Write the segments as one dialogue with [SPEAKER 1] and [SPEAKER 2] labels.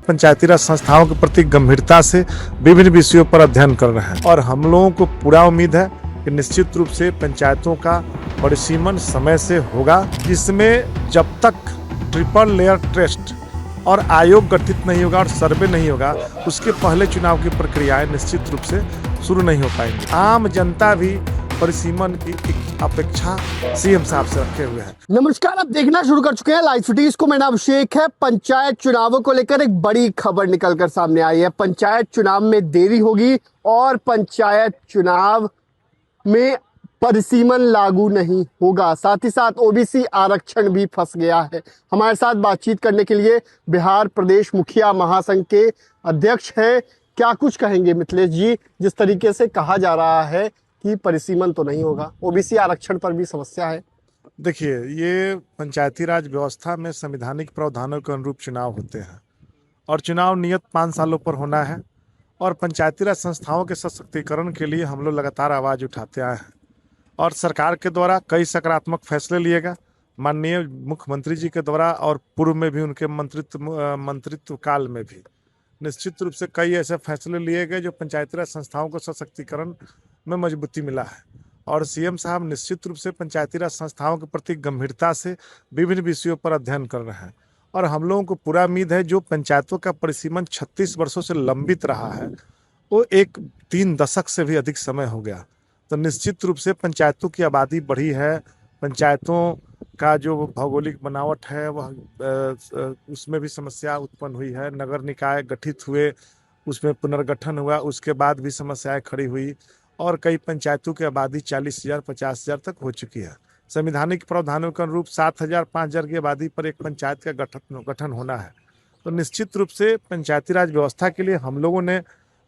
[SPEAKER 1] पंचायती राज संस्थाओं के प्रति गंभीरता से विभिन्न विषयों पर अध्ययन कर रहे हैं और हम लोगों को पूरा उम्मीद है कि निश्चित रूप से पंचायतों का परिसीमन समय से होगा, जिसमें जब तक ट्रिपल लेयर टेस्ट और आयोग गठित नहीं होगा और सर्वे नहीं होगा, उसके पहले चुनाव की प्रक्रियाएं निश्चित रूप से शुरू नहीं हो पाएंगी। आम जनता भी परिसीमन की अपेक्षा सीएम साहब से रखे हुए हैं।
[SPEAKER 2] नमस्कार, आप देखना शुरू कर चुके हैं लाइव सिटीज को। मेरा नाम अभिषेक है। पंचायत चुनावों को लेकर एक बड़ी खबर निकलकर सामने आई है। पंचायत चुनाव में देरी होगी और पंचायत चुनाव में परिसीमन लागू नहीं होगा। साथ ही साथ ओबीसी आरक्षण भी फंस गया है। हमारे साथ बातचीत करने के लिए बिहार प्रदेश मुखिया महासंघ के अध्यक्ष हैं। क्या कुछ कहेंगे मिथिलेश जी? जिस तरीके से कहा जा रहा है कि परिसीमन तो नहीं होगा, ओबीसी आरक्षण पर भी समस्या है।
[SPEAKER 1] देखिए, ये पंचायती राज व्यवस्था में संवैधानिक प्रावधानों के अनुरूप चुनाव होते हैं और चुनाव नियत 5 सालों पर होना है और पंचायती राज संस्थाओं के सशक्तिकरण के लिए हम लोग लगातार आवाज़ उठाते आए हैं और सरकार के द्वारा कई सकारात्मक फैसले लिए गए। माननीय मुख्यमंत्री जी के द्वारा और पूर्व में भी उनके मंत्रित्व काल में भी निश्चित रूप से कई ऐसे फैसले लिए गए जो पंचायती राज संस्थाओं को सशक्तिकरण में मजबूती मिला है और सीएम साहब निश्चित रूप से पंचायती राज संस्थाओं के प्रति गंभीरता से विभिन्न विषयों पर अध्ययन कर रहे हैं और हम लोगों को पूरा उम्मीद है जो पंचायतों का परिसीमन 36 वर्षों से लंबित रहा है, वो 3 दशक से भी अधिक समय हो गया। तो निश्चित रूप से पंचायतों की आबादी बढ़ी है, पंचायतों का जो भौगोलिक बनावट है वह उसमें भी समस्या उत्पन्न हुई है। नगर निकाय गठित हुए, उसमें पुनर्गठन हुआ, उसके बाद भी समस्याएं खड़ी हुई और कई पंचायतों की आबादी 40,000 50,000 तक हो चुकी है। संवैधानिक प्रावधानों के अनुरूप 7,000 5,000 की आबादी पर एक पंचायत का गठन होना है। तो निश्चित रूप से पंचायती राज व्यवस्था के लिए हम लोगों ने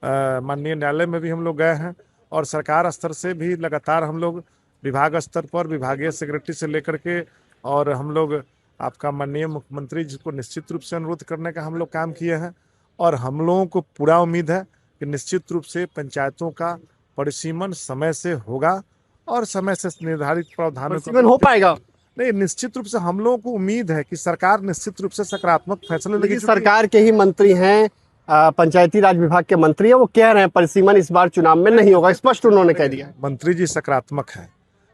[SPEAKER 1] माननीय न्यायालय में भी हम लोग गए हैं और सरकार स्तर से भी लगातार हम लोग विभाग स्तर पर विभागीय सेक्रेटरी से लेकर के और हम लोग आपका माननीय मुख्यमंत्री जी को निश्चित रूप से अनुरोध करने का हम लोग काम किए हैं और हम लोगों को पूरा उम्मीद है कि निश्चित रूप से पंचायतों का परिसीमन समय से होगा और समय से निर्धारित प्रावधानों
[SPEAKER 2] परिसीमन हो पाएगा।
[SPEAKER 1] नहीं, निश्चित रूप से हम लोगों को उम्मीद है कि सरकार निश्चित रूप से सकारात्मक फैसले लेगी।
[SPEAKER 2] सरकार के ही मंत्री हैं, पंचायती राज विभाग के मंत्री हैं, वो कह रहे हैं परिसीमन इस बार चुनाव में नहीं होगा, स्पष्ट उन्होंने कह दिया।
[SPEAKER 1] मंत्री जी सकारात्मक है,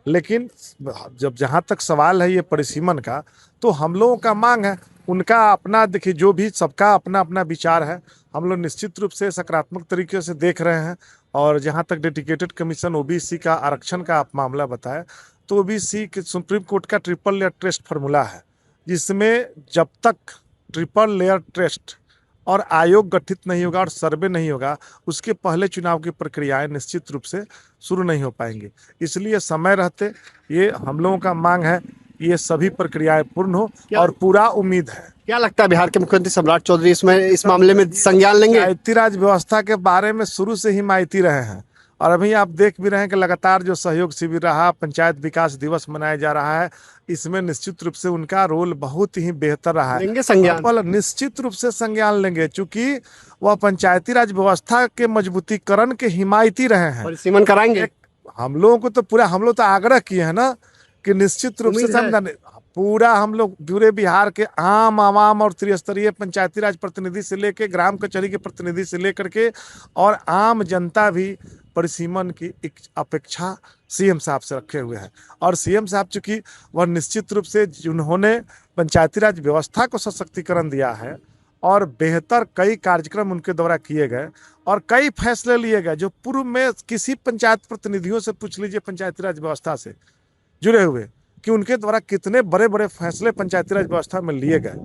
[SPEAKER 1] लेकिन जब जहां तक सवाल है ये परिसीमन का, तो हम लोगों का मांग है, उनका अपना, देखिए जो भी सबका अपना अपना विचार है, हम लोग निश्चित रूप से सकारात्मक तरीके से देख रहे हैं। और जहां तक डेडिकेटेड कमीशन ओबीसी का आरक्षण का आप मामला बताएं, तो ओबीसी के सुप्रीम कोर्ट का ट्रिपल लेयर टेस्ट फार्मूला है, जिसमें जब तक ट्रिपल लेयर टेस्ट और आयोग गठित नहीं होगा और सर्वे नहीं होगा, उसके पहले चुनाव की प्रक्रियाएं निश्चित रूप से शुरू नहीं हो पाएंगी। इसलिए समय रहते ये हम लोगों का मांग है ये सभी प्रक्रियाएं पूर्ण हो और पूरा उम्मीद है।
[SPEAKER 2] क्या लगता है बिहार के मुख्यमंत्री सम्राट चौधरी इस मामले में संज्ञान लेंगे?
[SPEAKER 1] पंचायती राज व्यवस्था के बारे में शुरू से ही माहिती रहे हैं और अभी आप देख भी रहे हैं कि लगातार जो सहयोग शिविर रहा, पंचायत विकास दिवस मनाया जा रहा है, इसमें निश्चित रूप से उनका रोल बहुत ही बेहतर रहा है।
[SPEAKER 2] लेंगे संज्ञान?
[SPEAKER 1] निश्चित रूप से संज्ञान लेंगे, चूंकि वह पंचायती राज व्यवस्था के मजबूतीकरण के हिमायती रहे हैं।
[SPEAKER 2] परिसीमन कराएंगे?
[SPEAKER 1] हम लोगों को तो पूरा, हम लोग तो आग्रह किए हैं ना कि निश्चित रूप से पूरा हम लोग पूरे बिहार के आम आवाम और त्रिस्तरीय पंचायती राज प्रतिनिधि से लेकर ग्राम कचहरी के प्रतिनिधि से लेकर के और आम जनता भी परिसीमन की अपेक्षा सीएम साहब से रखे हुए हैं और सीएम साहब चूंकि वह निश्चित रूप से उन्होंने पंचायती राज व्यवस्था को सशक्तिकरण दिया है और बेहतर कई कार्यक्रम उनके द्वारा किए गए और कई फैसले लिए गए जो पूर्व में किसी पंचायत प्रतिनिधियों से पूछ लीजिए पंचायती राज व्यवस्था से जुड़े हुए कि उनके द्वारा कितने बड़े बड़े फैसले पंचायती राज व्यवस्था में लिए गए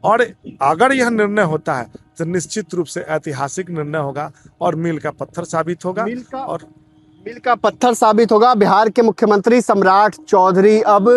[SPEAKER 1] और अगर यह निर्णय होता है तो निश्चित रूप से ऐतिहासिक निर्णय होगा और मील का पत्थर साबित होगा।
[SPEAKER 2] मील का पत्थर साबित होगा। बिहार के मुख्यमंत्री सम्राट चौधरी अब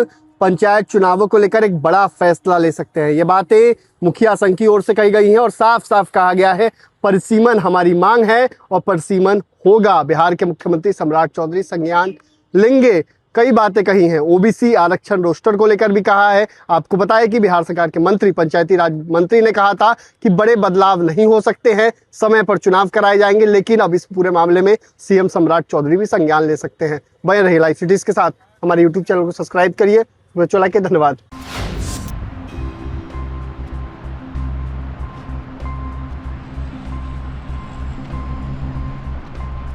[SPEAKER 2] पंचायत चुनावों को लेकर एक बड़ा फैसला ले सकते हैं। ये बातें मुखिया संघ की ओर से कही गई हैं और साफ साफ कहा गया है परिसीमन हमारी मांग है और परिसीमन होगा। बिहार के मुख्यमंत्री सम्राट चौधरी संज्ञान लेंगे। कई बातें कही हैं, ओबीसी आरक्षण रोस्टर को लेकर भी कहा है। आपको पता है कि बिहार सरकार के मंत्री, पंचायती राज मंत्री ने कहा था कि बड़े बदलाव नहीं हो सकते हैं, समय पर चुनाव कराए जाएंगे, लेकिन अब इस पूरे मामले में सीएम सम्राट चौधरी भी संज्ञान ले सकते हैं। बने रहिए लाइव सिटीज के साथ, हमारे यूट्यूब चैनल को सब्सक्राइब करिए। चला के धन्यवाद।